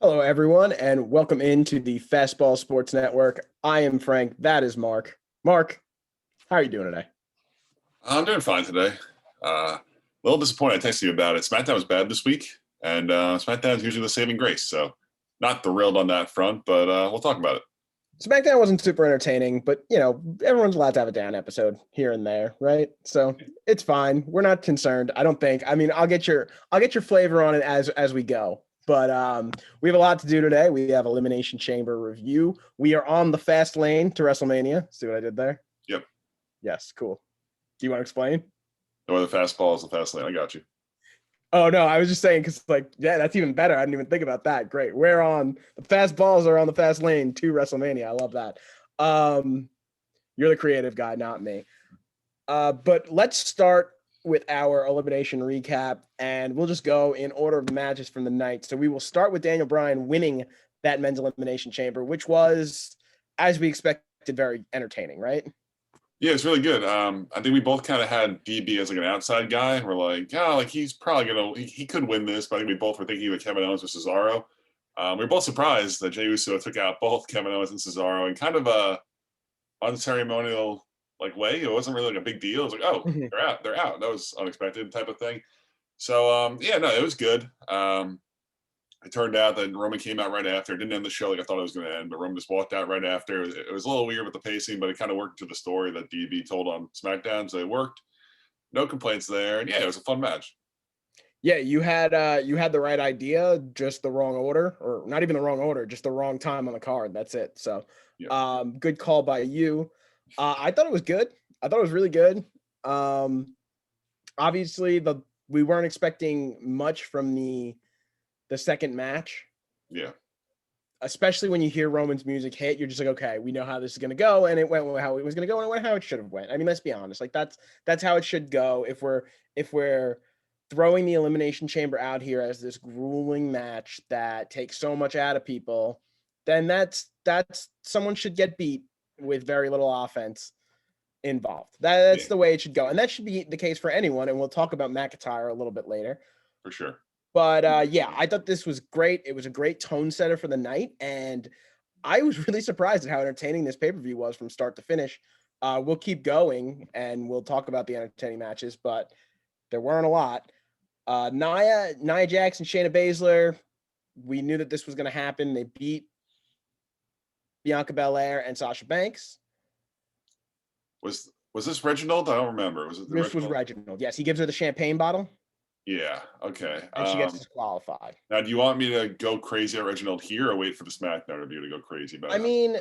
Hello, everyone, and welcome into the Fastball Sports Network. I am Frank. That is Mark. Mark, how are you doing today? I'm doing fine today. A little disappointed I texted you about it. SmackDown was bad this week, and SmackDown is usually the saving grace. So, not thrilled on that front, but we'll talk about it. SmackDown wasn't super entertaining, but everyone's allowed to have a down episode here and there, right? So it's fine. We're not concerned. I don't think. I mean, I'll get your flavor on it as we go. But we have a lot to do today. We have Elimination Chamber review. We are on the fast lane to WrestleMania. See what I did there? Yep. Yes, cool. Do you want to explain? Or the fastball is the fast lane. I got you. Oh no, I was just saying because yeah, that's even better. I didn't even think about that. Great. We're on the fast balls are on the fast lane to WrestleMania. I love that. Um, you're the creative guy, not me. But let's start with our elimination recap, and we'll just go in order of the matches from the night. So we will start with Daniel Bryan winning that men's elimination chamber, which was, as we expected, very entertaining, right? Yeah, it's really good. I think we both kind of had DB as like an outside guy. We're like, yeah, like he's probably he could win this, but I think we both were thinking of Kevin Owens versus Cesaro. We were both surprised that Jey Uso took out both Kevin Owens and Cesaro in kind of a unceremonial like way. It wasn't really like a big deal. It was like, oh, Mhm. they're out, they're out. That was unexpected type of thing. So yeah, no, it was good. It turned out that Roman came out right after. It didn't end the show like I thought it was going to end, but Roman just walked out right after. It was a little weird with the pacing, but it kind of worked into the story that DB told on SmackDown, so it worked. No complaints there, and yeah, it was a fun match. Yeah, you had the right idea, just the wrong order, or not even the wrong order, just the wrong time on the card. That's it. So, Yeah, good call by you. I thought it was good. I thought it was really good. Um, obviously, the we weren't expecting much from the second match, yeah, especially when you hear Roman's music hit. You're just like, okay, we know how this is gonna go, and it went how it was gonna go, and it went how it should have went. I mean, let's be honest. Like that's how it should go. If we're throwing the elimination chamber out here as this grueling match that takes so much out of people, then that's someone should get beat with very little offense involved. That's yeah, the way it should go, and that should be the case for anyone. And we'll talk about McIntyre a little bit later. for sure. But yeah, I thought this was great. It was a great tone setter for the night, and I was really surprised at how entertaining this pay per view was from start to finish. We'll keep going, and we'll talk about the entertaining matches, but there weren't a lot. Nia Jax and Shayna Baszler. We knew that this was going to happen. They beat Bianca Belair and Sasha Banks. Was this Reginald? I don't remember. Was it the This was Reginald? Reginald. Yes, he gives her the champagne bottle, Yeah. Okay. and she gets disqualified. Now, do you want me to go crazy at Reginald here, or wait for the SmackDown review to go crazy about I it? mean,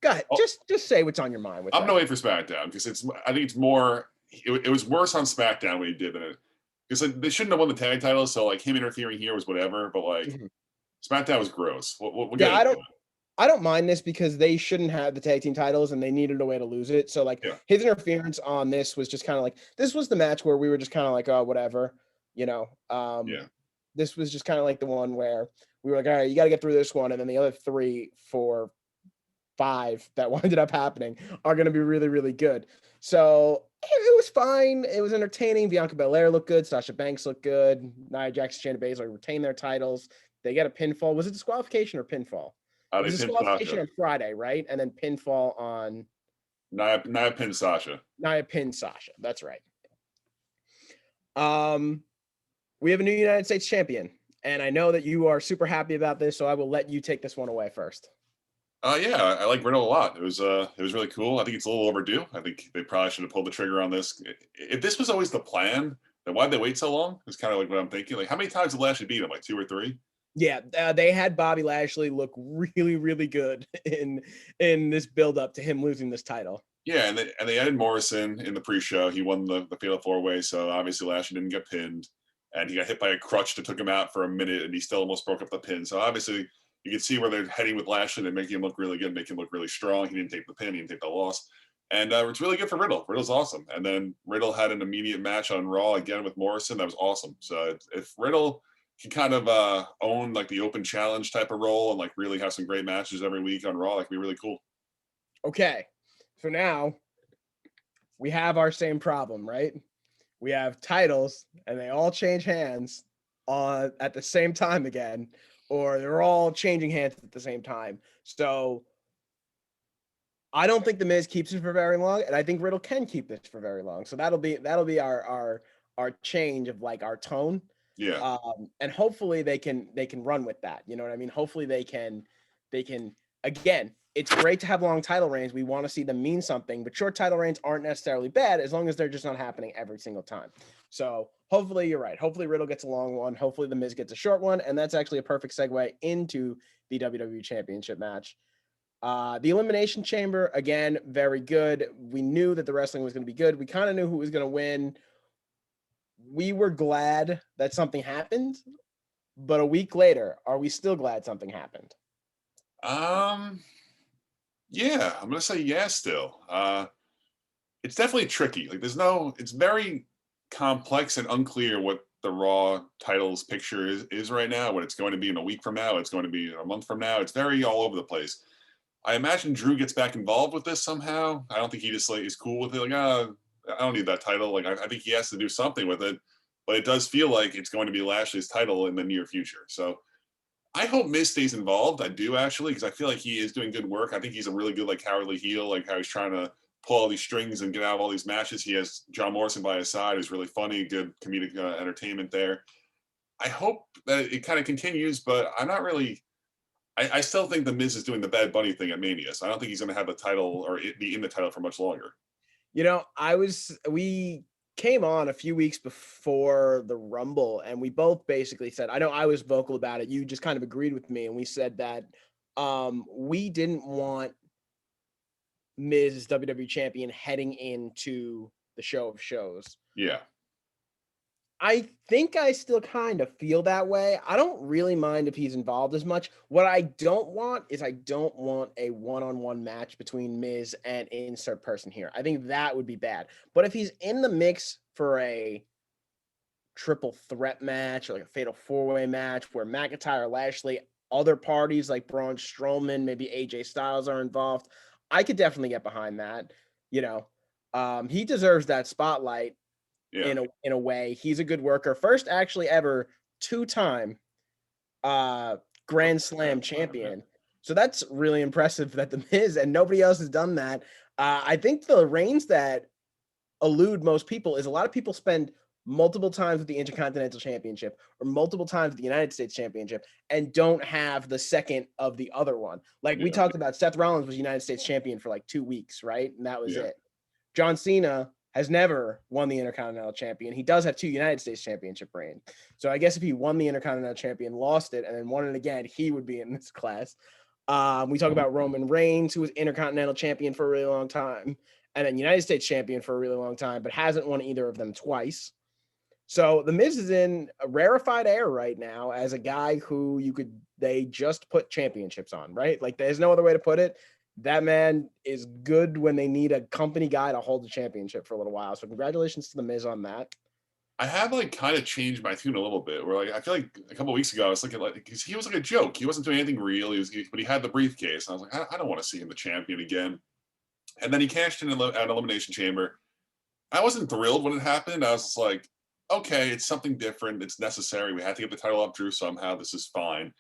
go ahead. Oh, Just say what's on your mind with I'm gonna wait Reginald. for SmackDown because I think it's more. It was worse on SmackDown when he did than it because like, they shouldn't have won the tag titles. So like him interfering here was whatever, but like Mhm. SmackDown was gross. We'll Yeah, get into I don't mind this because they shouldn't have the tag team titles and they needed a way to lose it. So like it. his interference on this was just kind of like this was the match where we were just kind of like, oh, whatever, you know. Yeah, This was just kind of like the one where we were like, all right, you got to get through this one, and then the other 3, 4, 5 that ended up happening are going to be really, really good. So it was fine. It was entertaining. Bianca Belair looked good. Sasha Banks looked good. Nia Jax, Shayna Baszler retained their titles. They get a pinfall. Was it disqualification or pinfall? yeah. It was They pinned disqualification Sasha. on Friday, right? And then pinfall on Nia pinned Sasha. Nia pinned Sasha. That's right. Um, we have a new United States champion, and I know that you are super happy about this, so I will let you take this one away first. Yeah, I like Riddle a lot. It was really cool. I think it's a little overdue. I think they probably should have pulled the trigger on this. If this was always the plan, then why'd they wait so long? It's kind of like what I'm thinking. Like, how many times did Lashley beat him? Like 2 or 3? Yeah, they had Bobby Lashley look really, really good in this build up to him losing this title. Yeah, and they added Morrison in the pre-show. He won the Fatal 4 Way, so obviously Lashley didn't get pinned, and he got hit by a crutch that took him out for a minute, and he still almost broke up the pin. So obviously you can see where they're heading with Lashley. They're making him look really good, making him look really strong. He didn't take the pin, he didn't take the loss, and it's really good for Riddle. Riddle's awesome, and then Riddle had an immediate match on Raw again with Morrison. That was awesome. So if Riddle can kind of own like the open challenge type of role and like really have some great matches every week on Raw, that could be really cool. Okay, so now we have our same problem, right? We have titles, and they all change hands, at the same time again, or they're all changing hands at the same time. So I don't think the Miz keeps it for very long, and I think Riddle can keep this for very long. So that'll be our change of like our tone. Yeah. And hopefully they can run with that. You know what I mean? Hopefully they can again. It's great to have long title reigns. We want to see them mean something, but short title reigns aren't necessarily bad as long as they're just not happening every single time. So hopefully you're right. Hopefully Riddle gets a long one. Hopefully the Miz gets a short one, and that's actually a perfect segue into the WWE Championship match. The Elimination Chamber, again, very good. We knew that the wrestling was going to be good. We kind of knew who was going to win. We were glad that something happened, but a week later, are we still glad something happened? Yeah, I'm gonna say yeah still. It's definitely tricky. Like it's very complex and unclear what the Raw titles picture is right now, what it's going to be in a week from now, it's going to be in a month from now. It's very all over the place. I imagine Drew gets back involved with this somehow. I don't think he just like is cool with it. Like, I don't need that title. Like, I think he has to do something with it. But it does feel like it's going to be Lashley's title in the near future. So I hope Miz stays involved. I do actually, because I feel like he is doing good work. I think he's a really good like cowardly heel, like how he's trying to pull all these strings and get out of all these matches. He has John Morrison by his side, who's really funny, good comedic entertainment there. I hope that it kind of continues, but I'm not really. I still think the Miz is doing the Bad Bunny thing at Mania, so I don't think he's going to have the title or be in the title for much longer. You know, we came on a few weeks before the Rumble, and we both basically said, I know I was vocal about it. You just kind of agreed with me, and we said that we didn't want Miz as WWE champion heading into the show of shows. Yeah. I think I still kind of feel that way. I don't really mind if he's involved as much. What I don't want is I don't want a one-on-one match between Miz and insert person here. I think that would be bad. But if he's in the mix for a triple threat match or like a fatal four-way match where McIntyre, Lashley, other parties like Braun Strowman, maybe AJ Styles are involved, I could definitely get behind that. You know, he deserves that spotlight. Yeah. In a way. He's a good worker. First actually ever two-time Grand Slam champion. So that's really impressive that the Miz and nobody else has done that. I think the reigns that elude most people is a lot of people spend multiple times with the Intercontinental Championship or multiple times with the United States Championship and don't have the second of the other one. Like we talked about, Seth Rollins was United States champion for like 2 weeks, right? And that was it. John Cena has never won the Intercontinental Champion. He does have 2 United States Championship reigns. So I guess if he won the Intercontinental Champion, lost it, and then won it again, he would be in this class. We talk about Roman Reigns, who was Intercontinental Champion for a really long time, and then United States Champion for a really long time, but hasn't won either of them twice. So the Miz is in a rarefied air right now as a guy who they just put championships on, right? Like there's no other way to put it. That man is good when they need a company guy to hold the championship for a little while. So congratulations to the Miz on that. I have like kind of changed my tune a little bit. Where like I feel like a couple of weeks ago I was looking like because he was like a joke. He wasn't doing anything real. But he had the briefcase. And I was like, I don't want to see him the champion again. And then he cashed in at Elimination Chamber. I wasn't thrilled when it happened. I was just like, okay, it's something different. It's necessary. We had to get the title up Drew somehow. This is fine.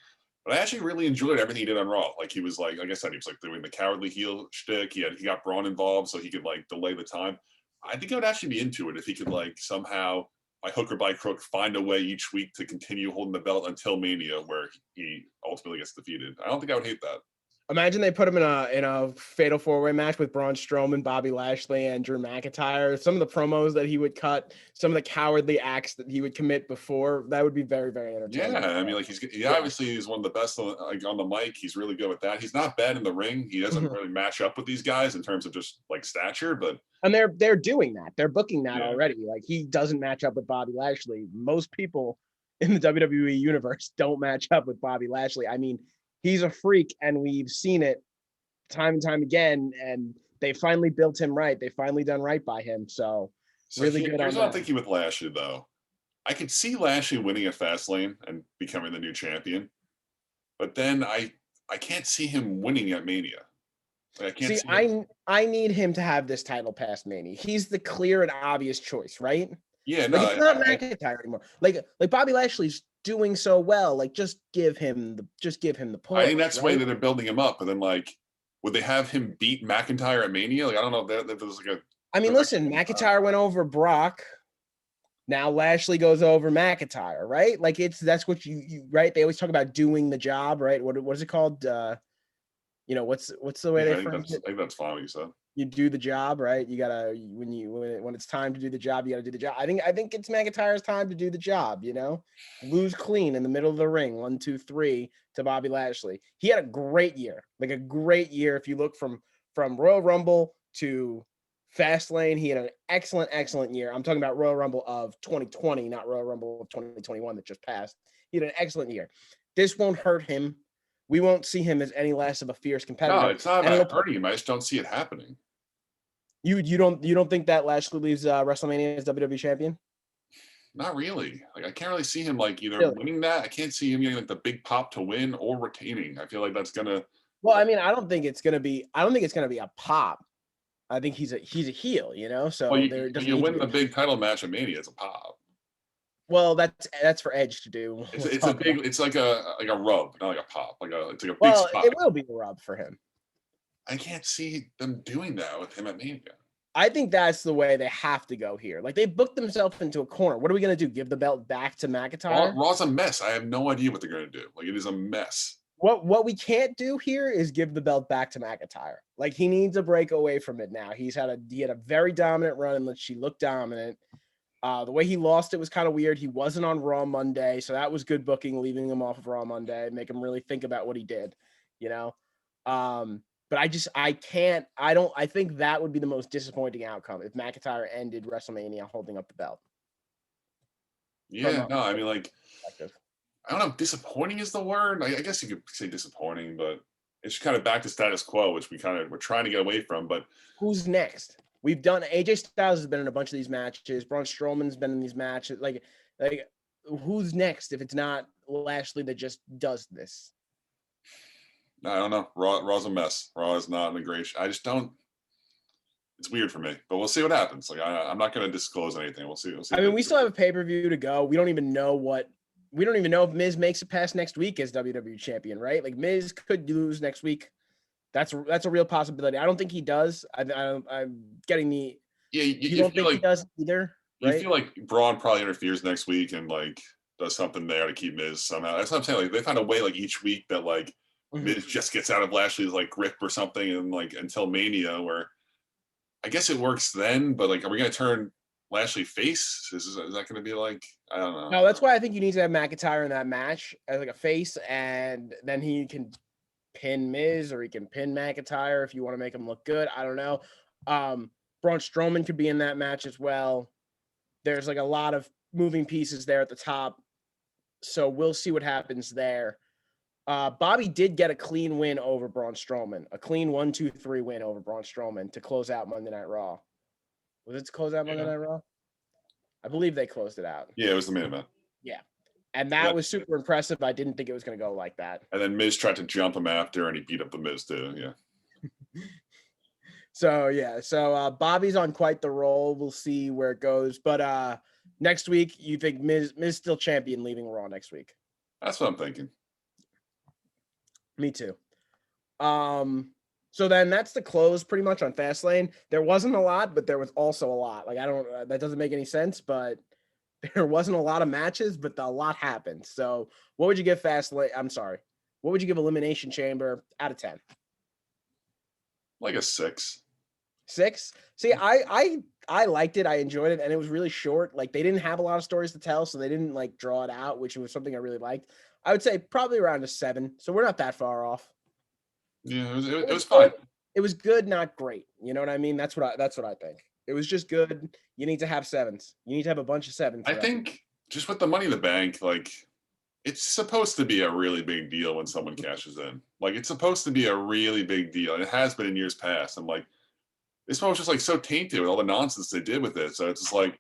But I actually really enjoyed everything he did on Raw. Like he was like I said, he was like doing the cowardly heel shtick. He got Braun involved so he could like delay the time. I think I would actually be into it if he could like somehow by hook or by crook find a way each week to continue holding the belt until Mania, where he ultimately gets defeated. I don't think I would hate that. Imagine they put him in a fatal four-way match with Braun Strowman, Bobby Lashley, and Drew McIntyre. Some of the promos that he would cut, some of the cowardly acts that he would commit before, that would be very, very entertaining. Yeah, I mean, like he obviously is one of the best on the mic. He's really good with that. He's not bad in the ring. He doesn't really match up with these guys in terms of just like stature, but and they're doing that. They're booking that already. Like he doesn't match up with Bobby Lashley. Most people in the WWE universe don't match up with Bobby Lashley. I mean, he's a freak, and we've seen it time and time again. And they finally built him right. They finally done right by him. So really good. Here's what I'm thinking with Lashley, though. I could see Lashley winning at Fastlane and becoming the new champion, but then I can't see him winning at Mania. Like, I can't see. I need him to have this title past Mania. He's the clear and obvious choice, right? Yeah, no, like it's not McIntyre anymore. Like Bobby Lashley's doing so well. Like, just give him the push. I think that's the way right? that they're building him up. But then, like, would they have him beat McIntyre at Mania? Like, I don't know if there's like a. I mean, listen, McIntyre went over Brock. Now Lashley goes over McIntyre, right? Like, that's what you right. They always talk about doing the job, right? What is it called? What's the way Yeah, they phrase it? I think that's fine what you said. You do the job, right? You gotta when it's time to do the job, you gotta do the job. I think it's McIntyre's time to do the job. Lose clean in the middle of the ring, 1, 2, 3 to Bobby Lashley. He had a great year, like a great year. If you look from Royal Rumble to Fastlane, he had an excellent year. I'm talking about Royal Rumble of 2020, not Royal Rumble of 2021 that just passed. He had an excellent year. This won't hurt him. We won't see him as any less of a fierce competitor. No, it's not about hurting him. I just don't see it happening. You don't think that Lashley leaves WrestleMania as WWE champion? Not really. Like, I can't really see him like either winning that. I can't see him getting like the big pop to win or retaining. I feel like that's gonna. Well, I mean, I don't think it's gonna be a pop. I think he's a heel, So you win the big title match at Mania, it's a pop. Well, that's for Edge to do. It's like a rub, not like a pop. It's like a big well, spot. it will be a rub for him. I can't see them doing that with him at Mania. I think that's the way they have to go here. Like, they booked themselves into a corner. What are we gonna do? Give the belt back to McIntyre? Raw's a mess. I have no idea what they're gonna do. Like, it is a mess. What we can't do here is give the belt back to McIntyre. Like, he needs a break away from it now. He had a very dominant run in which she looked dominant. The way he lost it was kind of weird. He wasn't on Raw Monday, so that was good booking, leaving him off of Raw Monday, make him really think about what he did, But I think that would be the most disappointing outcome if McIntyre ended WrestleMania holding up the belt. Yeah, no, I mean, like, I don't know if disappointing is the word. I guess you could say disappointing, but it's kind of back to status quo, which we're trying to get away from. But who's next? We've done AJ Styles has been in a bunch of these matches. Braun Strowman's been in these matches. Like who's next if it's not Lashley that just does this? I don't know. Raw's a mess. Raw is not in a great. I just don't. It's weird for me, but we'll see what happens. Like, I'm not going to disclose anything. We'll see. I mean, we still have a pay-per-view to go. We don't even know if Miz makes it past next week as WWE champion, right? Like, Miz could lose next week. That's a real possibility. I don't think he does. I'm getting the. Yeah, you don't think like, he does either. Right? You feel like Braun probably interferes next week and like does something there to keep Miz somehow. That's what I'm saying. Like, they find a way like each week that like Miz just gets out of Lashley's like grip or something, and like until Mania, where I guess it works then. But like, are we gonna turn Lashley face? Is that going to be like, I don't know. No, that's why I think you need to have McIntyre in that match as like a face, and then he can pin Miz or he can pin McIntyre if you want to make him look good. I don't know. Braun Strowman could be in that match as well. There's like a lot of moving pieces there at the top, so we'll see what happens there. Bobby did get a clean win over Braun Strowman, a clean 1-2-3 win over Braun Strowman to close out Monday Night Raw. Was it to close out Monday Night Raw? I believe they closed it out. Yeah, it was the main event. Yeah. And that was super impressive. I didn't think it was going to go like that. And then Miz tried to jump him after, and he beat up the Miz too. Yeah. So Bobby's on quite the roll. We'll see where it goes. But next week, you think Miz still champion leaving Raw next week? That's what I'm thinking. Me too. So then that's the close pretty much on Fastlane. There wasn't a lot, but there was also a lot. Like, that doesn't make any sense, but there wasn't a lot of matches, but a lot happened. So what would you give Fastlane? I'm sorry. What would you give Elimination Chamber out of 10? Like a 6. 6? See, I liked it. I enjoyed it. And it was really short. Like, they didn't have a lot of stories to tell, so they didn't like draw it out, which was something I really liked. I would say probably around a 7. So we're not that far off. Yeah, it was fine. It was good, not great. You know what I mean? That's what I think. It was just good. You need to have 7s. You need to have a bunch of 7s. I think just with the Money in the Bank, like, it's supposed to be a really big deal when someone cashes in. Like, it's supposed to be a really big deal, and it has been in years past. I'm like, this one was just like so tainted with all the nonsense they did with it. So it's just like,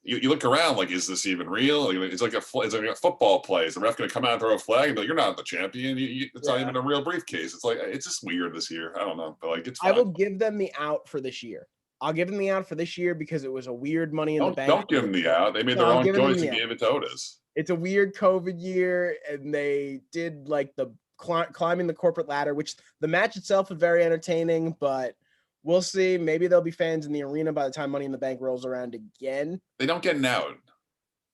you look around, like, is this even real? Like, it's like a football play. Is the ref going to come out and throw a flag and be like, you're not the champion? It's not even a real briefcase. It's like, it's just weird this year. I don't know, but like, it's fine. I will give them the out for this year. I'll give them the out for this year because it was a weird Money in the Bank. Don't give them the out. They made their own choice and gave it to Otis. it's a weird COVID year, and they did like the climbing the corporate ladder, which the match itself was very entertaining, but we'll see. Maybe there'll be fans in the arena by the time Money in the Bank rolls around again. They don't get an out.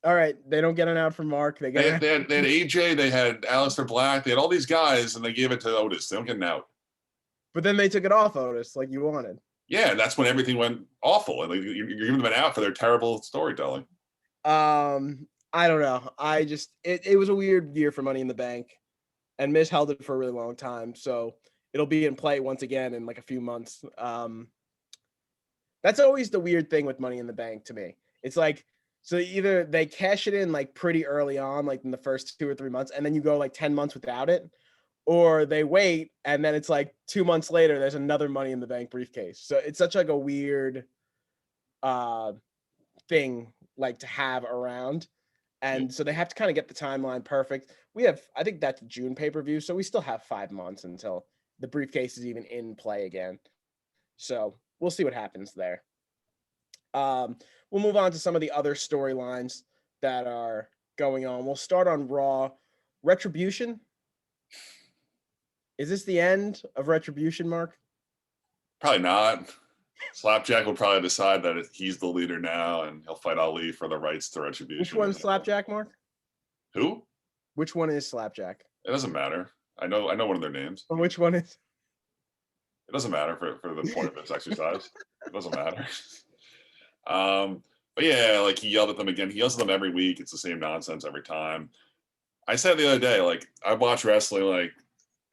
All right, they don't get an out from Mark. They get they had AJ, they had Aleister Black, they had all these guys, and they gave it to Otis. They don't get an out. But then they took it off Otis like you wanted. Yeah, and that's when everything went awful, and like, you're giving them an out for their terrible storytelling. I don't know. I just it was a weird year for Money in the Bank, and Miz held it for a really long time, so it'll be in play once again in like a few months. That's always the weird thing with Money in the Bank to me. It's like, so either they cash it in like pretty early on, like in the first 2 or 3 months, and then you go like 10 months without it, or they wait and then it's like 2 months later there's another Money in the Bank briefcase. So it's such like a weird thing like to have around. And so they have to kind of get the timeline perfect. We have, I think that's June pay-per-view, so we still have 5 months until the briefcase is even in play again. So we'll see what happens there. We'll move on to some of the other storylines that are going on. We'll start on Raw. Retribution. Is this the end of Retribution, Mark? Probably not. Slapjack will probably decide that he's the leader now, and he'll fight Ali for the rights to Retribution. Which one's Slapjack, Mark? Who? Which one is Slapjack? It doesn't matter. I know one of their names. Or which one is? It doesn't matter for the point of this exercise. It doesn't matter. But yeah, like he yelled at them again. He yells at them every week. It's the same nonsense every time. I said the other day, like I watched wrestling like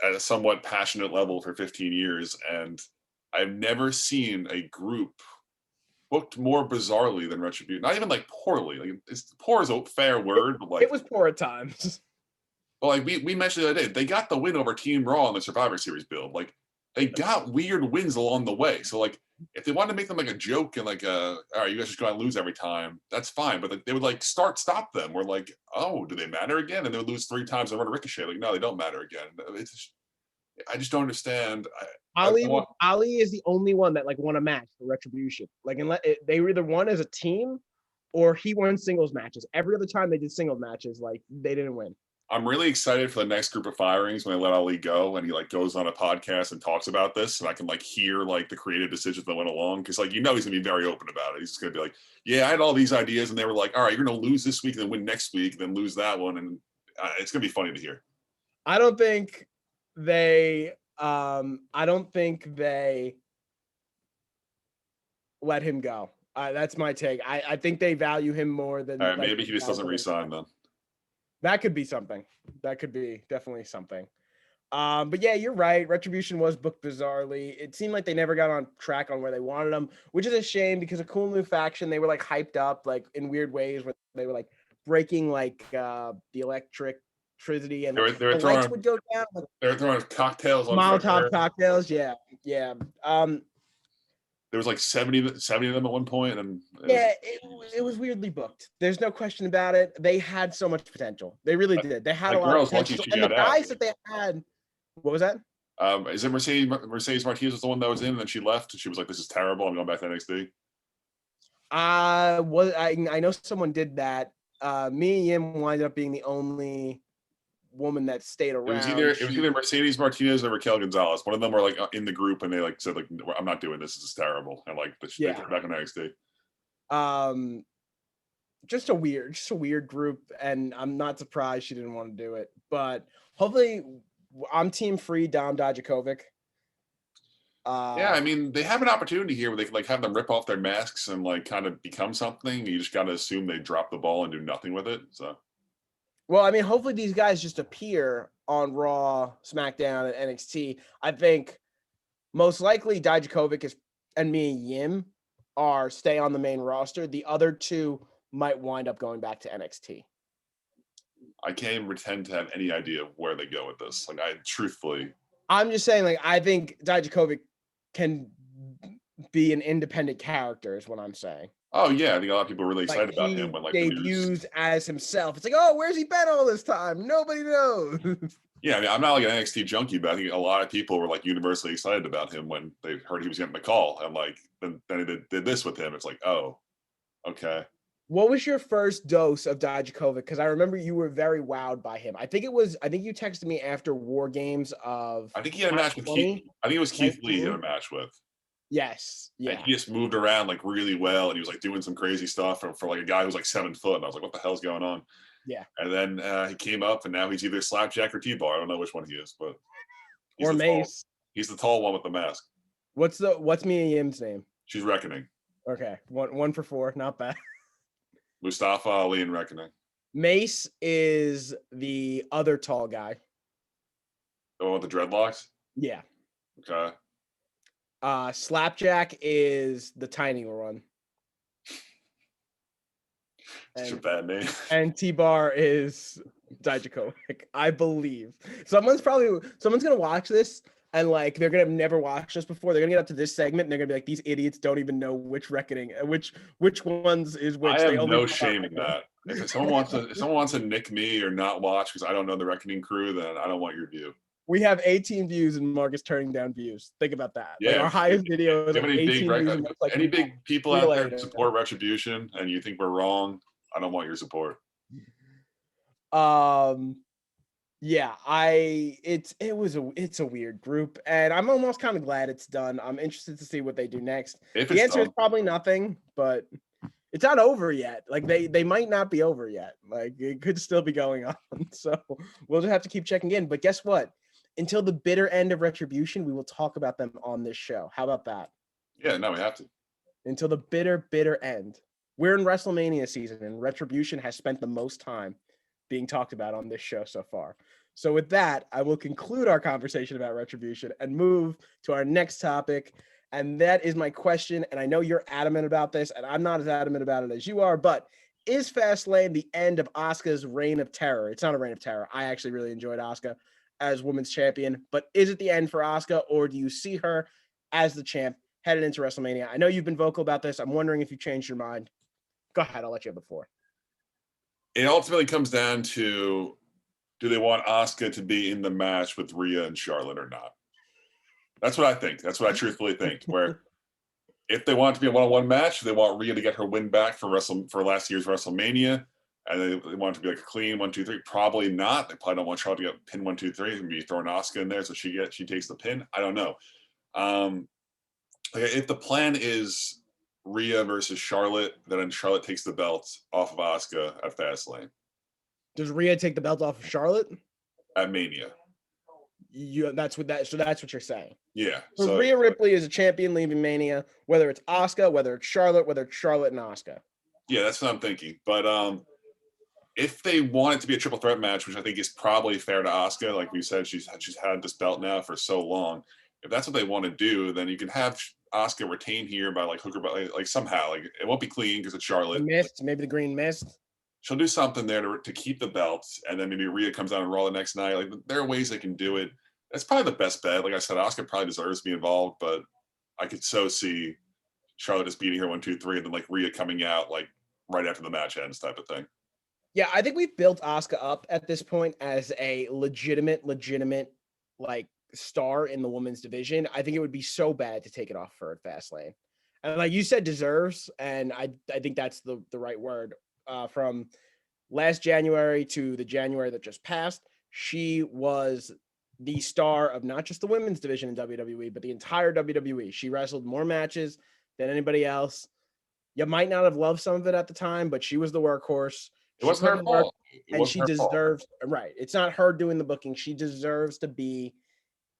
at a somewhat passionate level for 15 years, and I've never seen a group booked more bizarrely than Retribution. Not even like poorly. Like poor is a fair word, but like it was poor at times. But like we mentioned the other day, they got the win over Team Raw in the Survivor Series build. Like they got weird wins along the way. So like if they wanted to make them like a joke and like all right, you guys just gonna lose every time, that's fine. But they would like stop them. We're like, oh, do they matter again? And they would lose 3 times and run a ricochet. Like, no, they don't matter again. I just don't understand. Ali is the only one that like won a match for Retribution. Like, unless they either won as a team or he won singles matches. Every other time they did singles matches, like they didn't win. I'm really excited for the next group of firings when they let Ali go and he like goes on a podcast and talks about this, and I can like hear like the creative decisions that went along, because like he's gonna be very open about it. He's just gonna be like, yeah, I had all these ideas, and they were like, all right, you're gonna lose this week and then win next week, and then lose that one, and it's gonna be funny to hear. I don't think they let him go. That's my take. I think they value him more than. All right, maybe he just doesn't resign then. That could be something. That could be definitely something. But yeah, you're right. Retribution was booked bizarrely. It seemed like they never got on track on where they wanted them, which is a shame because a cool new faction. They were like hyped up like in weird ways where they were like breaking like the electricity and they were the throwing, lights would go down. They were throwing cocktails on Molotov cocktails. Yeah. There was like 70 of them at one point, and it was weirdly booked. There's no question about it. They had so much potential. They really did. They had a lot of potential. And the guys that they had, what was that? Is it Mercedes Martinez was the one that was in, and then she left. She was like, "This is terrible. I'm going back to NXT." I know someone did that. Me and Yim wound up being the only woman that stayed around. It was either Mercedes Martinez or Raquel Gonzalez. One of them were like in the group, and they like said like, "I'm not doing this. This is terrible." And like they put her back in NXT. Just a weird group, and I'm not surprised she didn't want to do it. But hopefully, I'm team free Dom Dijakovic. Yeah, I mean, they have an opportunity here where they can like have them rip off their masks and like kind of become something. You just got to assume they drop the ball and do nothing with it. So. Well, I mean, hopefully these guys just appear on Raw, SmackDown, and NXT. I think most likely Dijakovic and me and Yim stay on the main roster. The other two might wind up going back to NXT. I can't even pretend to have any idea of where they go with this. Like, I'm just saying, like, I think Dijakovic can be an independent character is what I'm saying. Oh yeah, I think a lot of people are really excited about him when like debuts as himself. It's like, oh, where's he been all this time? Nobody knows. Yeah, I mean, I'm not like an NXT junkie, but I think a lot of people were like universally excited about him when they heard he was getting the call, and like then they did this with him. It's like, oh, okay. What was your first dose of Dijakovic? Because I remember you were very wowed by him. I think you texted me after War Games of I think he had a match with Keith. 20, I think it was Keith Lee he had a 19. match with. Yes. And Yeah. he just moved around like really well, and he was like doing some crazy stuff for like a guy who was like 7 foot. And I was like, what the hell's going on? Yeah. And then he came up, and now he's either slapjack or T-bar. I don't know which one he is, but he's Or the tall. Mace. He's the tall one with the mask. What's Mia Yim's name? She's Reckoning. Okay. One for 4. Not bad. Mustafa Ali and Reckoning. Mace is the other tall guy. The one with the dreadlocks? Yeah. Okay. Slapjack is the tiny one. Such a bad name. And T-Bar is Dijakovic, I believe. Someone's gonna watch this and like they're gonna have never watched this before. They're gonna get up to this segment and they're gonna be like, these idiots don't even know which reckoning, which ones is which. I have They only no shame in that. If someone wants to nick me or not watch because I don't know the Reckoning crew, then I don't want your view. We have 18 views and Marcus turning down views. Think about that. Yeah, like our highest video is like 18 views. And like any big people out there that support Retribution and you think we're wrong, I don't want your support. Yeah, it's a weird group, and I'm almost kind of glad it's done. I'm interested to see what they do next. The answer is probably nothing, but it's not over yet. Like they might not be over yet. Like it could still be going on. So we'll just have to keep checking in. But guess what? Until the bitter end of Retribution, we will talk about them on this show. How about that? Yeah, no, we have to. Until the bitter end. We're in WrestleMania season, and Retribution has spent the most time being talked about on this show so far. So with that, I will conclude our conversation about Retribution and move to our next topic. And that is my question. And I know you're adamant about this, and I'm not as adamant about it as you are, but is Fastlane the end of Asuka's reign of terror? It's not a reign of terror. I actually really enjoyed Asuka as women's champion, but is it the end for Asuka, or do you see her as the champ headed into WrestleMania? I know you've been vocal about this. I'm wondering if you changed your mind. Go ahead. I'll let you have the floor. It ultimately comes down to, do they want Asuka to be in the match with Rhea and Charlotte or not? That's what I think. That's what I truthfully think. Where if they want it to be a one-on-one match, they want Rhea to get her win back for last year's WrestleMania, and they want it to be like a clean 1, 2, 3. Probably not. They probably don't want Charlotte to get pinned 1, 2, 3 and be throwing Asuka in there so she takes the pin. I don't know. If the plan is Rhea versus Charlotte, then Charlotte takes the belt off of Asuka at Fastlane. Does Rhea take the belt off of Charlotte at Mania? That's what you're saying. Yeah. So Rhea Ripley is a champion leaving Mania, whether it's Asuka, whether it's Charlotte, whether it's Charlotte and Asuka. Yeah, that's what I'm thinking. But if they want it to be a triple threat match, which I think is probably fair to Asuka, like we said, she's had this belt now for so long. If that's what they want to do, then you can have Asuka retain here by like hooker, like somehow, like it won't be clean because it's Charlotte. Maybe the green mist. She'll do something there to keep the belts, and then maybe Rhea comes out and Raw the next night. Like there are ways they can do it. That's probably the best bet. Like I said, Asuka probably deserves to be involved, but I could so see Charlotte just beating her 1, 2, 3, and then like Rhea coming out like right after the match ends, type of thing. Yeah, I think we've built Asuka up at this point as a legitimate like star in the women's division. I think it would be so bad to take it off her at Fastlane. And like you said, deserves, and I think that's the right word. From last January to the January that just passed, she was the star of not just the women's division in WWE, but the entire WWE. She wrestled more matches than anybody else. You might not have loved some of it at the time, but she was the workhorse. It wasn't her fault. And she deserves, right. It's not her doing the booking. She deserves to be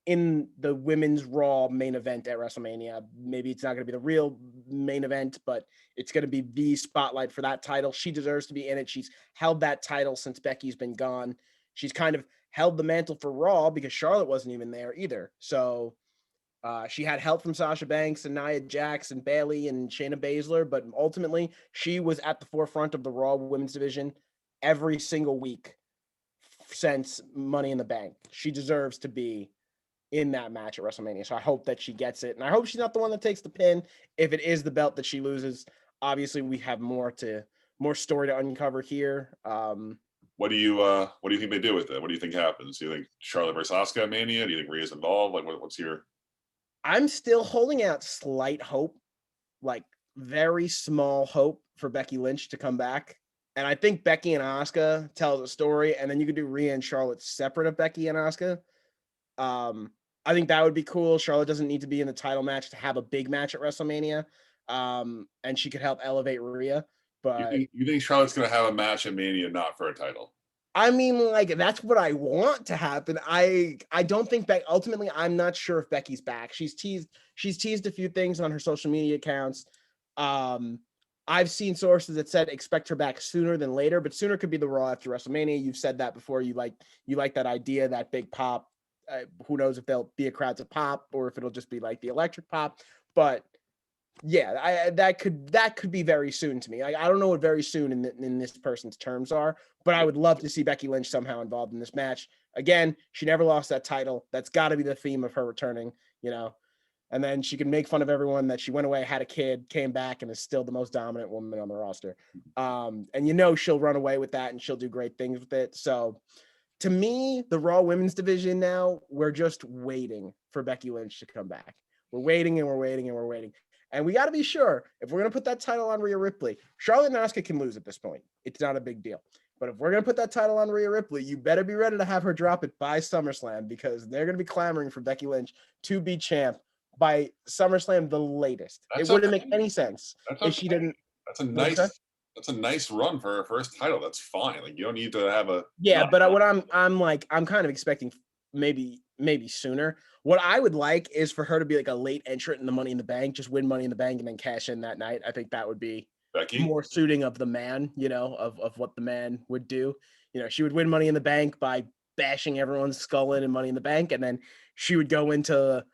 in the women's Raw main event at WrestleMania. Maybe it's not going to be the real main event, but it's going to be the spotlight for that title. She deserves to be in it. She's held that title since Becky's been gone. She's kind of held the mantle for Raw because Charlotte wasn't even there either. So she had help from Sasha Banks and Nia Jax and Bayley and Shayna Baszler, but ultimately she was at the forefront of the Raw women's division every single week since Money in the Bank. She deserves to be in that match at WrestleMania. So I hope that she gets it. And I hope she's not the one that takes the pin. If it is the belt that she loses, obviously we have more story to uncover here. What do you think they do with it? What do you think happens? Do you think Charlotte versus Asuka at Mania? Do you think Rhea's involved? Like what's your... I'm still holding out slight hope. Like very small hope for Becky Lynch to come back. And I think Becky and Asuka tells a story, and then you could do Rhea and Charlotte separate of Becky and Asuka. I think that would be cool. Charlotte doesn't need to be in the title match to have a big match at WrestleMania. And she could help elevate Rhea. But you think Charlotte's going to have a match at Mania, not for a title? I mean, like, that's what I want to happen. I don't think ultimately, I'm not sure if Becky's back. She's teased a few things on her social media accounts. I've seen sources that said expect her back sooner than later, but sooner could be the Raw after WrestleMania. You've said that before. You like that idea, that big pop. Who knows if there'll be a crowd to pop or if it'll just be like the electric pop. But yeah, that could be very soon to me. Like, I don't know what very soon in this person's terms are, but I would love to see Becky Lynch somehow involved in this match. Again, she never lost that title. That's got to be the theme of her returning, and then she can make fun of everyone that she went away, had a kid, came back, and is still the most dominant woman on the roster. And she'll run away with that and she'll do great things with it. So to me, the Raw women's division now, we're just waiting for Becky Lynch to come back. We're waiting and we're waiting and we're waiting. And we got to be sure, if we're going to put that title on Rhea Ripley, Charlotte and Asuka can lose at this point. It's not a big deal. But if we're going to put that title on Rhea Ripley, you better be ready to have her drop it by SummerSlam, because they're going to be clamoring for Becky Lynch to be champ by SummerSlam the latest. It wouldn't make any sense if she didn't. That's a nice run for her first title. That's fine. Like, you don't need to have a. Yeah, but what I'm kind of expecting maybe sooner. What I would like is for her to be like a late entrant in the Money in the Bank, just win Money in the Bank and then cash in that night. I think that would be Becky? More suiting of the man, of what the man would do. She would win Money in the Bank by bashing everyone's skull in Money in the Bank, and then she would go into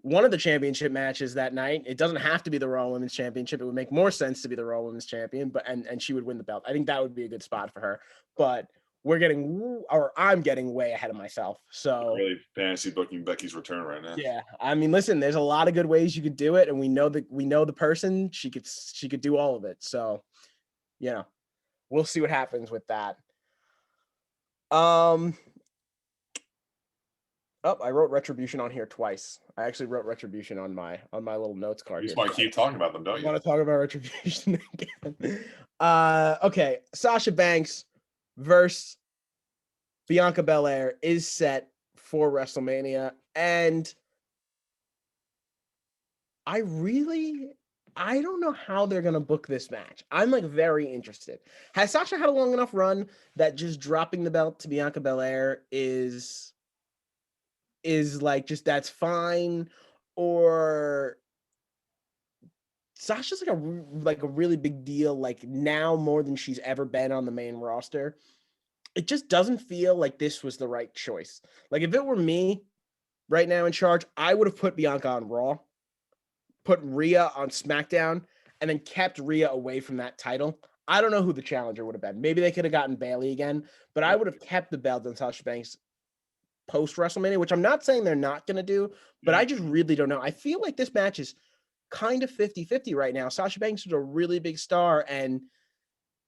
one of the championship matches that night. It doesn't have to be the Raw Women's Championship. It would make more sense to be the Raw Women's Champion, but and she would win the belt. I think that would be a good spot for her. But I'm getting way ahead of myself. So really fantasy booking Becky's return right now. Yeah, I mean, listen, there's a lot of good ways you could do it, and we know the person. She could do all of it. So, we'll see what happens with that. I wrote Retribution on here twice. I actually wrote Retribution on my little notes card. You just want to keep talking about them, don't you? I want to talk about Retribution again. Okay, Sasha Banks versus Bianca Belair is set for WrestleMania, and I don't know how they're going to book this match. I'm like very interested. Has Sasha had a long enough run that just dropping the belt to Bianca Belair is like, just that's fine? Or Sasha's like a really big deal, like now more than she's ever been on the main roster. It just doesn't feel like this was the right choice. Like, if it were me right now in charge, I would have put Bianca on Raw, put Rhea on SmackDown, and then kept Rhea away from that title. I don't know who the challenger would have been. Maybe they could have gotten Bayley again, but I would have kept the belt on Sasha Banks post WrestleMania, which I'm not saying they're not going to do, but I just really don't know. I feel like this match is kind of 50-50 right now. Sasha Banks is a really big star, and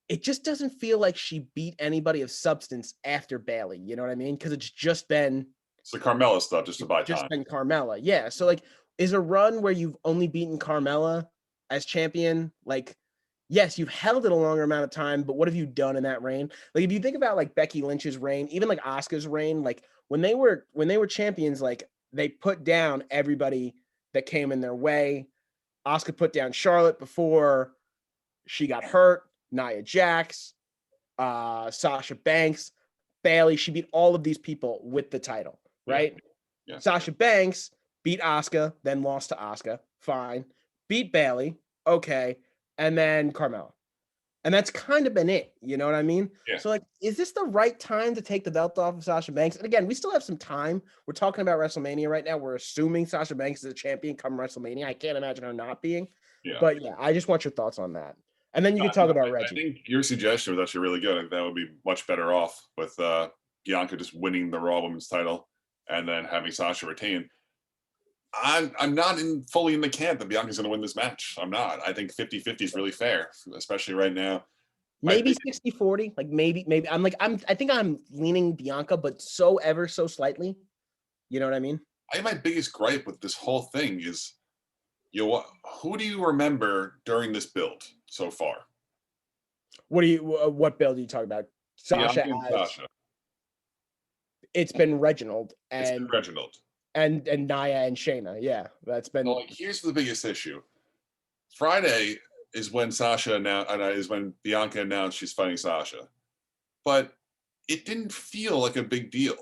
it just doesn't feel like she beat anybody of substance after Bayley. You know what I mean? Because it's the Carmella stuff just to buy time. Just been Carmella. Yeah. So, like, is a run where you've only beaten Carmella as champion, like, yes, you've held it a longer amount of time, but what have you done in that reign? Like, if you think about like Becky Lynch's reign, even like Asuka's reign, like when they were champions, like they put down everybody that came in their way. Asuka put down Charlotte before she got hurt. Nia Jax, Sasha Banks, Bayley. She beat all of these people with the title, right? Yeah. Sasha Banks beat Asuka, then lost to Asuka. Fine. Beat Bayley. Okay. And then Carmella. And that's kind of been it. You know what I mean? Yeah. So, like, is this the right time to take the belt off of Sasha Banks? And again, we still have some time. We're talking about WrestleMania right now. We're assuming Sasha Banks is a champion come WrestleMania. I can't imagine her not being. Yeah. But yeah, I just want your thoughts on that. And then you can talk about Reggie. I think your suggestion was actually really good. I think that would be much better off with Bianca just winning the Raw Women's title and then having Sasha retain. I'm not fully in the camp that Bianca's going to win this match. I'm not. I think 50-50 is really fair, especially right now. Maybe 60-40. Like maybe. I think I'm leaning Bianca, but so ever so slightly. You know what I mean? I think my biggest gripe with this whole thing is who do you remember during this build so far? What build are you talking about? Sasha Bianca and as Sasha. it's been Reginald It's been and Reginald. Nia and Shayna. Yeah, that's So, been like, here's the biggest issue. Friday is when Sasha announced, is when Bianca announced she's fighting Sasha, but it didn't feel like a big deal.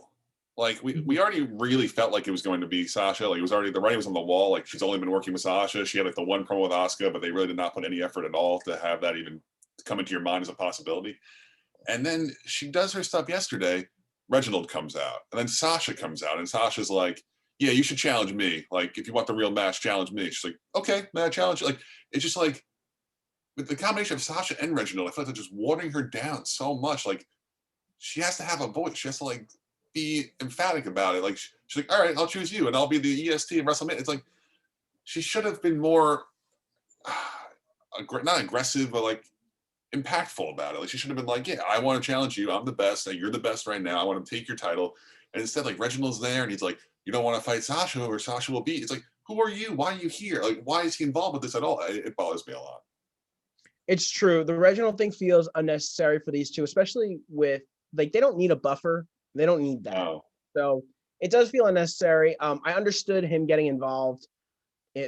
Like we already really felt like it was going to be Sasha. Like it was already the writing was on the wall. Like she's only been working with Sasha. She had like the one promo with Asuka, but they really did not put any effort at all to have that even come into your mind as a possibility. And then she does her stuff yesterday. Reginald comes out, and then Sasha comes out, and Sasha's like, "Yeah, you should challenge me. Like, if you want the real match, challenge me." She's like, "Okay, man, challenge." Like, it's just like with the combination of Sasha and Reginald, I feel like they're just watering her down so much. Like, she has to have a voice. She has to like be emphatic about it. Like, she's like, "All right, I'll choose you, and I'll be the EST in WrestleMania." It's like she should have been more not aggressive, but like impactful about it. Like she should have been like, "Yeah, I want to challenge you. I'm the best. You're the best right now. I want to take your title." And instead, like Reginald's there, and he's like, "You don't want to fight Sasha, or Sasha will beat." It's like, who are you? Why are you here? Like, why is he involved with this at all? It bothers me a lot. it's true. The Reginald thing feels unnecessary for these two, especially with like they don't need a buffer. They don't need that. No, So it does feel unnecessary. I understood him getting involved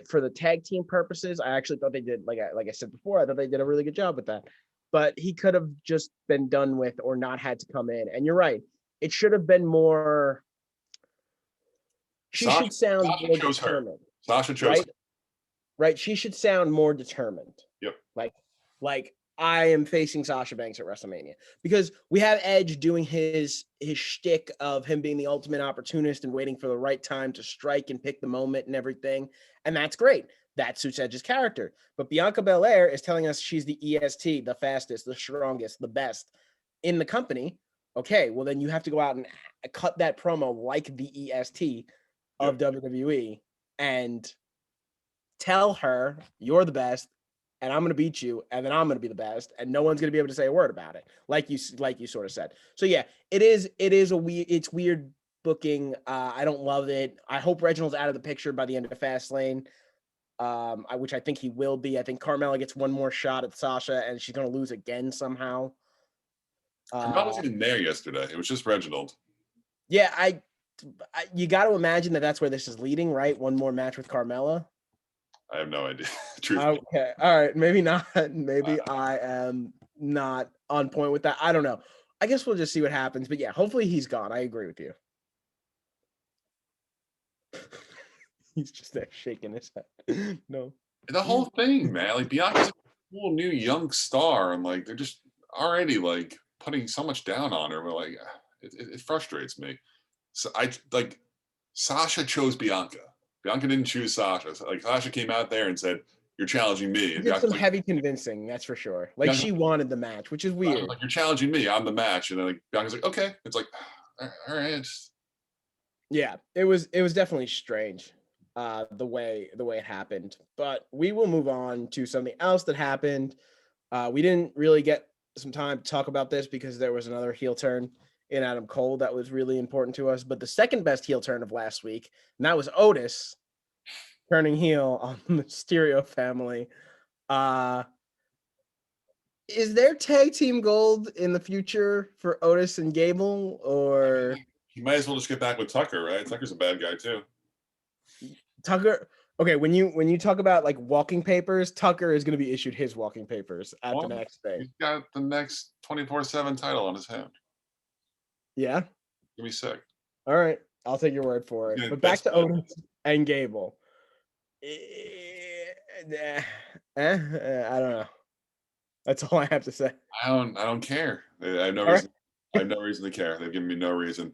for the tag team purposes. I actually thought they did, like I said before, I thought they did a really good job with that. But he could have just been done with or not had to come in. And you're right. It should have been more. She Sasha, should sound Sasha more chose her. determined, Sasha chose. right? Right. She should sound more determined. Yep. Like, I am facing Sasha Banks at WrestleMania because we have Edge doing his shtick of him being the ultimate opportunist and waiting for the right time to strike and pick the moment and everything, and that's great. That suits Edge's character. But Bianca Belair is telling us she's the EST, the fastest, the strongest, the best in the company. Okay, well then you have to go out and cut that promo like the EST of WWE and tell her you're the best and I'm going to beat you and then I'm going to be the best and no one's going to be able to say a word about it like you sort of said. So yeah, it's weird booking. I don't love it. I hope Reginald's out of the picture by the end of Fastlane. Which I think he will be. I think Carmella gets one more shot at Sasha and she's going to lose again somehow. Carmella wasn't even there yesterday. It was just Reginald. Yeah, you got to imagine that that's where this is leading, right? One more match with Carmella. I have no idea. Truthfully. Okay. All right. Maybe not. Maybe I am not on point with that. I don't know. I guess we'll just see what happens. But yeah, hopefully he's gone. I agree with you. He's just there shaking his head. No. The whole thing, man. Like Bianca's a cool new young star, and like they're just already like putting so much down on her. We're like, it frustrates me. So I like Sasha chose Bianca. Bianca didn't choose Sasha. So, like Sasha came out there and said, "You're challenging me," He and did some Bianca's like, heavy convincing, that's for sure. Like Bianca's she wanted the match, which is weird. like, "You're challenging me. I'm the match," and then like Bianca's like, "Okay." It's like, all right. Yeah, it was definitely strange, the way it happened. But we will move on to something else that happened. We didn't really get some time to talk about this because there was another heel turn in Adam Cole that was really important to us. But the second best heel turn of last week, and that was Otis turning heel on the Mysterio family. Is there tag team gold in the future for Otis and Gable, or You might as well just get back with Tucker, right? Tucker's a bad guy too. Tucker? Okay, when you talk about like walking papers, Tucker is going to be issued his walking papers at the next thing. He's got the next 24/7 title on his hand. Yeah. Give me sick. All right, I'll take your word for it. But back to Otis and Gable. I don't know. That's all I have to say. I don't care. I have no reason. I have no reason to care. They've given me no reason.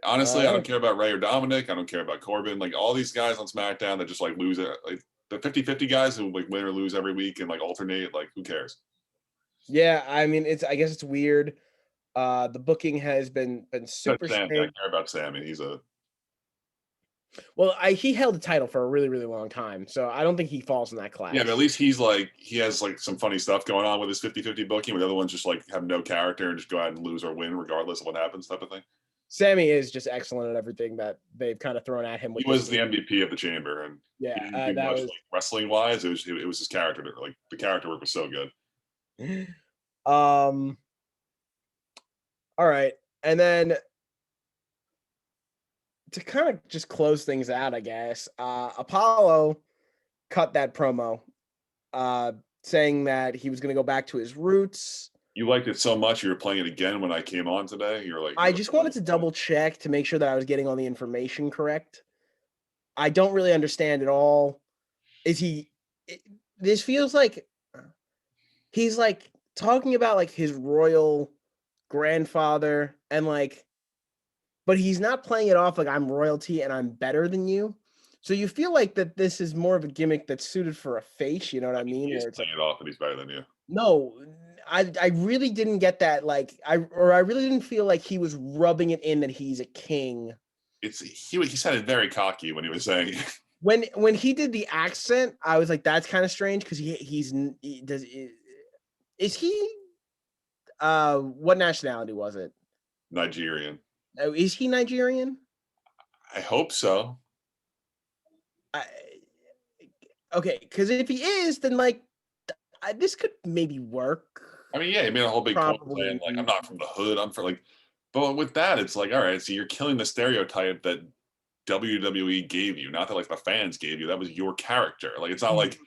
Honestly, I don't care about Ray or Dominic. I don't care about Corbin. Like all these guys on SmackDown that just like lose it. Like the 50-50 guys who like win or lose every week and like alternate. Like who cares? Yeah, I mean, I guess it's weird. The booking has been super Sammy. I strange. care about Sammy. He's a Well, he held the title for a really, really long time, so I don't think he falls in that class. yeah, but at least he's like he has like some funny stuff going on with his 50-50 booking, where the other ones just like have no character and just go out and lose or win regardless of what happens, type of thing. Sammy is just excellent at everything that they've kind of thrown at him. He With was this the MVP of the chamber, and he yeah, didn't do that much was. like wrestling wise. It was his character. Like the character work was so good. All right, and then to kind of just close things out, I guess Apollo cut that promo, saying that he was going to go back to his roots. You liked it so much, you were playing it again when I came on today. I just wanted to double check to make sure that I was getting all the information correct. I don't really understand at all. Is he? This feels like he's like talking about like his royal grandfather and like, but he's not playing it off like I'm royalty and I'm better than you. So you feel like that this is more of a gimmick that's suited for a face. You know what I mean? He's Where it's like, playing it off that he's better than you. no, I really didn't get that. Like I really didn't feel like he was rubbing it in that he's a king. He sounded very cocky when he was saying. When he did the accent, I was like, that's kind of strange because he does. Is he? What nationality was it? Nigerian. Oh, is he Nigerian? I hope so. Okay, because if he is, then like this could maybe work. I mean, yeah, he made a whole big point Probably. saying like, I'm not from the hood. I'm from like, but with that, it's like, all right, so you're killing the stereotype that WWE gave you, not that like the fans gave you. That was your character. Like, it's not like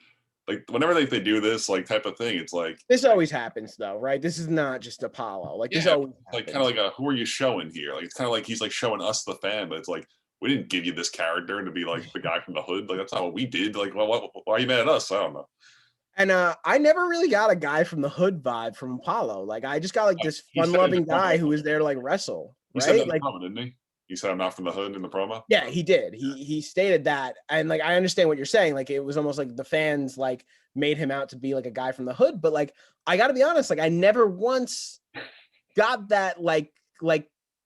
whenever they do this like type of thing, it's like this always happens though, right? This is not just Apollo. Like this always like kind of like a who are you showing here? Like it's kind of like he's like showing us the fan, but it's like we didn't give you this character to be like the guy from the hood. Like that's not what we did. Like, well, why are you mad at us? I don't know. And I never really got a guy from the hood vibe from Apollo. Like I just got like this fun-loving guy who was there to like wrestle. He right? said that in like, the promo, didn't he? He said I'm not from the hood in the promo. Yeah, he did. He stated that, and like I understand what you're saying. Like it was almost like the fans like made him out to be like a guy from the hood. But like I got to be honest, like I never once got that like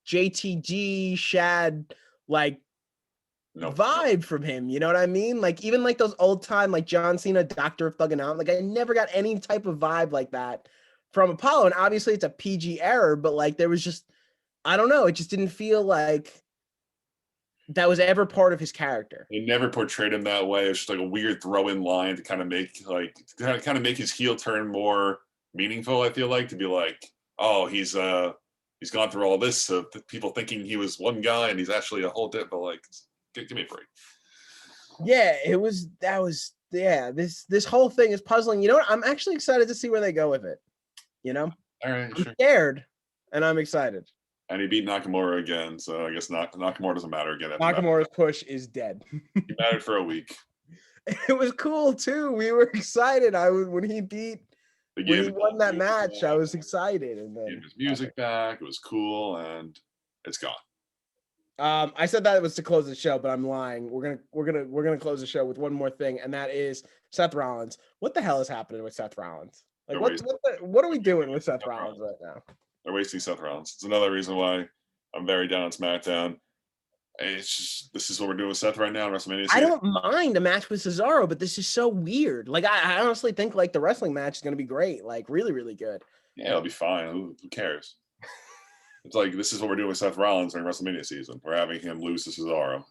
JTG Shad like vibe from him. You know what I mean? Like even like those old time like John Cena, Doctor of Thuggin' Out. Like I never got any type of vibe like that from Apollo. And obviously it's a PG error, but like there was just I don't know. It just didn't feel like that was ever part of his character. They never portrayed him that way. It's just like a weird throw-in line to kind of make make his heel turn more meaningful. I feel like to be like, oh, he's gone through all this, so people thinking he was one guy and he's actually a whole different. But like, give me a break. Yeah, this whole thing is puzzling. You know what? I'm actually excited to see where they go with it. You know, all right, I'm scared and I'm excited. And he beat Nakamura again, so I guess Nakamura doesn't matter again. Nakamura's push is dead. He mattered for a week. It was cool too. We were excited. When he won that match. I was excited, and then gave his music back. It was cool, and it's gone. I said that it was to close the show, but I'm lying. We're gonna close the show with one more thing, and that is Seth Rollins. What the hell is happening with Seth Rollins? Like what are we doing with Seth Rollins right now? They're wasting Seth Rollins. It's another reason why I'm very down on SmackDown. It's just this is what we're doing with Seth right now in WrestleMania. I don't mind a match with Cesaro, but this is so weird. Like I honestly think like the wrestling match is gonna be great, like really, really good. Yeah, it'll be fine. Who cares? It's like this is what we're doing with Seth Rollins during WrestleMania season. We're having him lose to Cesaro.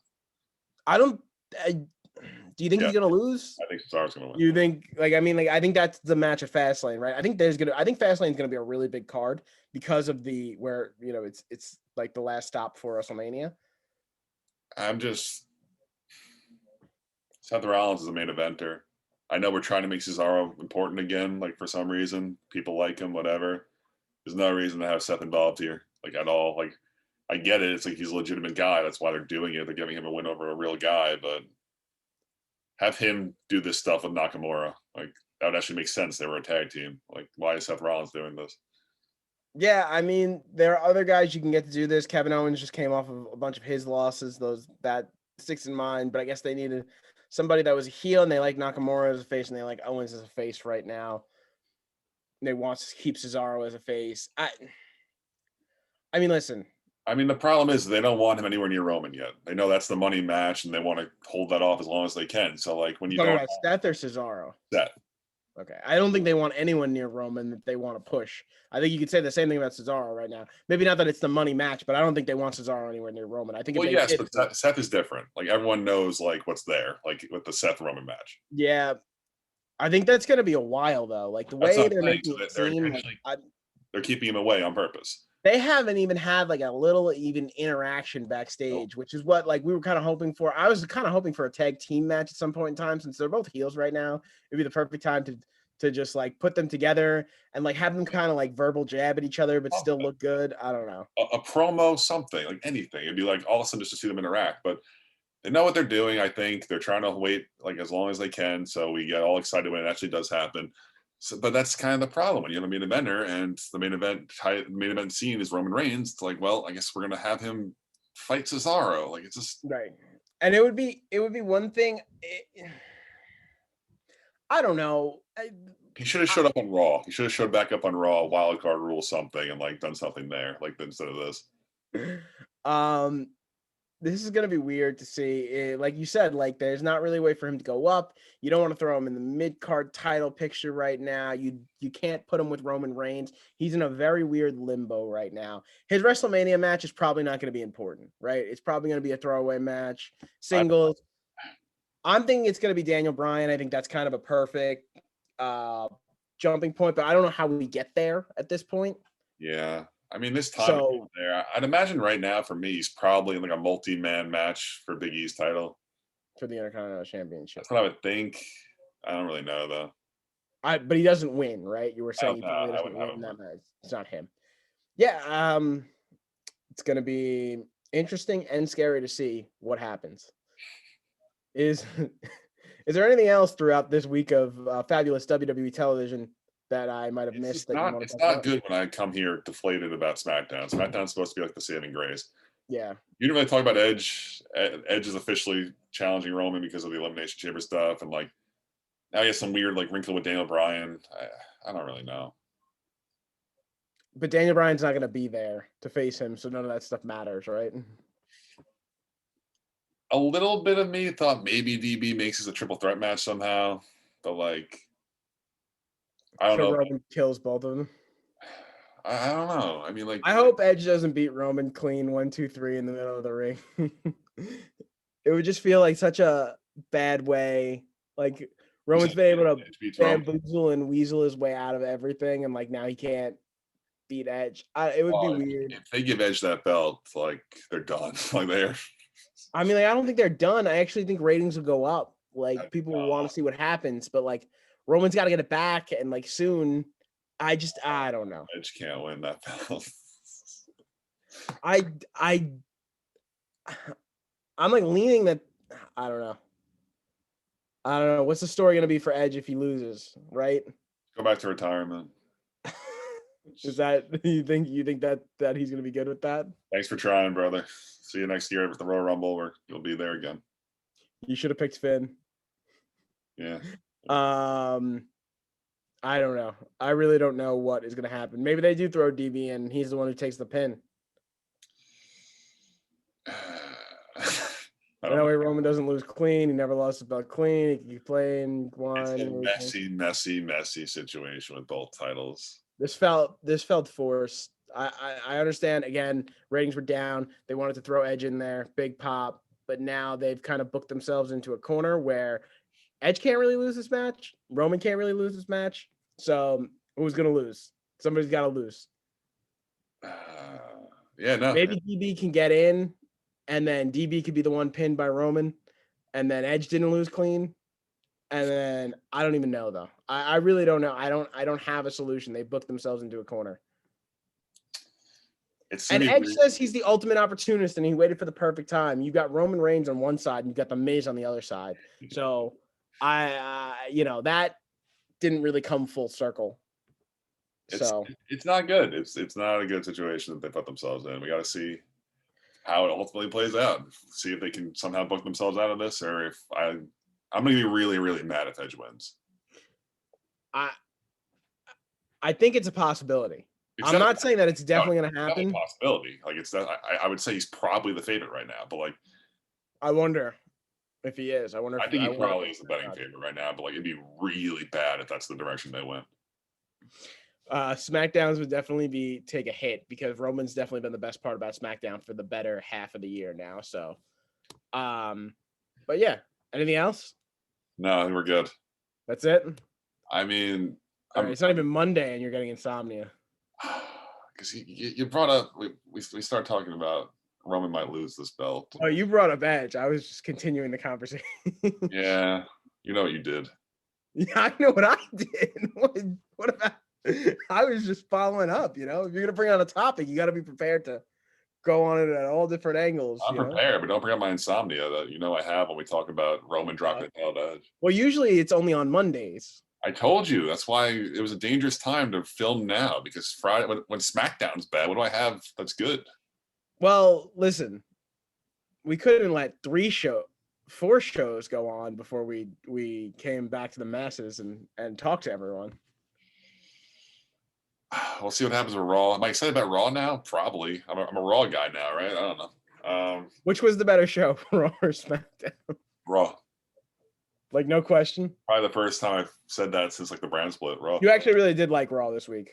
Do you think he's gonna lose? I think Cesaro's gonna win. You think I think that's the match of Fastlane, right? I think Fastlane's gonna be a really big card because of where it's like the last stop for WrestleMania. Seth Rollins is a main eventer. I know we're trying to make Cesaro important again, like for some reason. People like him, whatever. There's no reason to have Seth involved here, like at all. Like I get it. It's like he's a legitimate guy. That's why they're doing it. They're giving him a win over a real guy, but have him do this stuff with Nakamura. Like that would actually make sense. They were a tag team. Like why is Seth Rollins doing this? Yeah, I mean, there are other guys you can get to do this. Kevin Owens just came off of a bunch of his losses. That sticks in mind, but I guess they needed somebody that was a heel, and they like Nakamura as a face, and they like Owens as a face right now. And they want to keep Cesaro as a face. I mean, listen. I mean, the problem is they don't want him anywhere near Roman yet. They know that's the money match, and they want to hold that off as long as they can. So, like, when you don't Seth or Cesaro? Seth. Okay. I don't think they want anyone near Roman that they want to push. I think you could say the same thing about Cesaro right now. Maybe not that it's the money match, but I don't think they want Cesaro anywhere near Roman. I think if Well, they yes, did, but Seth is different. Like everyone knows like what's there, like with the Seth Roman match. yeah, I think that's going to be a while though. Like the That's way what they're I'm saying. making So it that they're seem, intentionally they're keeping him away on purpose. they haven't even had like a little even interaction backstage, which is what like we were kind of hoping for. I was kind of hoping for a tag team match at some point in time, since they're both heels right now. It'd be the perfect time to just like put them together and like have them kind of like verbal jab at each other, but still look good. I don't know. A promo, something like anything. It'd be like awesome just to see them interact, but they know what they're doing. I think they're trying to wait like as long as they can, so we get all excited when it actually does happen. So, but that's kind of the problem when you have a main eventer and the main event scene is Roman Reigns. It's like, well, I guess we're gonna have him fight Cesaro. Like it's just Right. And it would be one thing. I don't know. he should have showed up on Raw. He should have showed back up on Raw, wild card rule something, and like done something there, like instead of this. Um, this is gonna be weird to see. Like you said, like there's not really a way for him to go up. You don't want to throw him in the mid card title picture right now. You can't put him with Roman Reigns. He's in a very weird limbo right now. His WrestleMania match is probably not going to be important, right? It's probably going to be a throwaway match, singles. I'm thinking it's going to be Daniel Bryan. I think that's kind of a perfect jumping point, but I don't know how we get there at this point. Yeah. I mean, this time So there, I'd imagine right now for me, he's probably in like a multi-man match for Big E's title. for the Intercontinental Championship, That's what I would think. I don't really know though. but he doesn't win, right? You were I saying don't he know. probably I doesn't wouldn't have win him. that match. It's not him. Yeah, it's gonna be interesting and scary to see what happens. Is is there anything else throughout this week of fabulous WWE television that I might have It's missed just that you not. want to It's talk not about? good when I come here deflated about SmackDown. SmackDown's supposed to be like the saving grace. Yeah, You didn't really talk about Edge. Edge is officially challenging Roman because of the Elimination Chamber stuff, and like now he has some weird like wrinkle with Daniel Bryan. I don't really know. but Daniel Bryan's not gonna be there to face him, so none of that stuff matters, right? A little bit of me thought maybe DB makes this a triple threat match somehow, but like I don't So know. Roman kills both of them. I don't know. I mean, like I hope Edge doesn't beat Roman clean 1, 2, 3 in the middle of the ring. It would just feel like such a bad way. Like Roman's been able to Edge beats Roman. bamboozle and weasel his way out of everything, and like now he can't beat Edge. It would be weird. If they give Edge that belt, like they're done. Like they're I mean, like, I don't think they're done. I actually think ratings will go up. Like people will want to see what happens, but like Roman's got to get it back, and like soon. I don't know. Edge can't win that belt. I I I'm like leaning that I don't know. I don't know. What's the story going to be for Edge if he loses, right? Go back to retirement. Is that you think that he's going to be good with that? Thanks for trying, brother. See you next year with the Royal Rumble where you'll be there again. You should have picked Finn. Yeah. I don't know. I really don't know what is going to happen. Maybe they do throw DB and he's the one who takes the pin. That way Roman doesn't lose clean. He never lost his belt clean. He can keep playing one. It's a messy situation with both titles. This felt forced. I understand. Again, ratings were down. They wanted to throw Edge in there, big pop, but now they've kind of booked themselves into a corner where Edge can't really lose this match. Roman can't really lose this match. So who's gonna lose? Somebody's got to lose. Yeah, no. Maybe DB can get in, and then DB could be the one pinned by Roman, and then Edge didn't lose clean. And then I don't even know though. I really don't know. I don't have a solution. They booked themselves into a corner. And Edge says he's the ultimate opportunist and he waited for the perfect time. You got Roman Reigns on one side and you got the Miz on the other side. So that didn't really come full circle. It's not good. It's not a good situation that they put themselves in. We got to see how it ultimately plays out. See if they can somehow book themselves out of this, or if I'm going to be really, really mad if Edge wins. I think it's a possibility. I'm not saying that it's definitely going to happen. It's a possibility. Like I would say he's probably the favorite right now, but like I wonder. If he is, I wonder I if think he wonder probably if is the betting favorite right now, but like it'd be really bad if that's the direction they went. SmackDowns would definitely take a hit because Roman's definitely been the best part about SmackDown for the better half of the year now. So, but yeah, anything else? No, I think we're good. That's it. I mean, All right, it's not even Monday and you're getting insomnia. because you brought up we started talking about Roman might lose this belt. Oh, you brought up Edge. I was just continuing the conversation. Yeah, you know what you did. Yeah, I know what I did. What about? I was just following up. You know, if you're gonna bring on a topic, you got to be prepared to go on it at all different angles. I'm prepared, but don't bring up my insomnia that I have when we talk about Roman dropping the belt Edge. Well, usually it's only on Mondays. I told you that's why it was a dangerous time to film now because Friday when SmackDown's bad, what do I have that's good? Well, listen, we couldn't let 4 shows go on before we came back to the masses and talked to everyone. We'll see what happens with Raw. Am I excited about Raw now? Probably. I'm a Raw guy now, right? I don't know. Which was the better show, Raw or SmackDown? Raw. Like, no question. Probably the first time I've said that since like the brand split. Raw. You actually really did like Raw this week.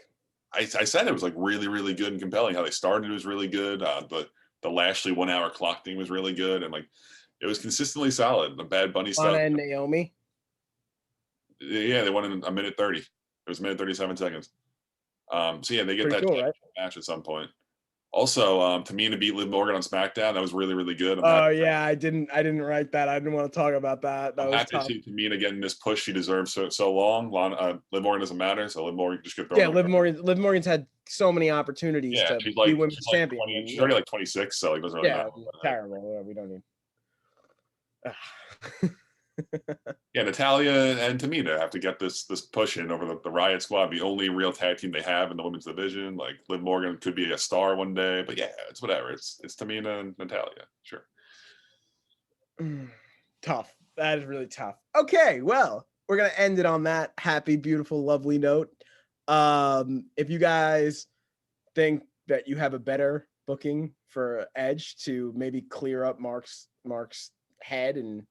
I said it was like really, really good and compelling. How they started was really good. The Lashley 1 hour clock thing was really good, and like it was consistently solid. The Bad Bunny stuff. Lana and Naomi. Yeah, they won in a minute 30. It was a minute 37 seconds. So yeah, they get Pretty that cool, right? match at some point. Also, Tamina beat Liv Morgan on SmackDown. That was really, really good. Oh yeah, I didn't write that. I didn't want to talk about that. That I'm was happy tough. to see Tamina getting this push she deserves so long. Liv Morgan doesn't matter, so Liv Morgan just get thrown. Yeah, Liv Morgan's had so many opportunities to she's be women's champion. 20, she's already like 26, so it doesn't really matter. Terrible. We don't need. Yeah, Natalya and Tamina have to get this push in over the Riot Squad, the only real tag team they have in the women's division. Like Liv Morgan could be a star one day, but yeah, it's whatever. It's Tamina and Natalya, sure. Tough. That is really tough. Okay, well, we're gonna end it on that happy, beautiful, lovely note. If you guys think that you have a better booking for Edge to maybe clear up Mark's head and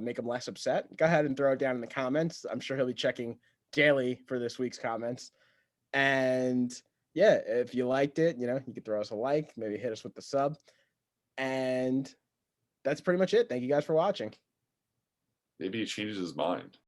make him less upset, go ahead and throw it down in the comments. I'm sure he'll be checking daily for this week's comments. And yeah, if you liked it, you can throw us a like, maybe hit us with the sub. And that's pretty much it. Thank you guys for watching. Maybe he changes his mind.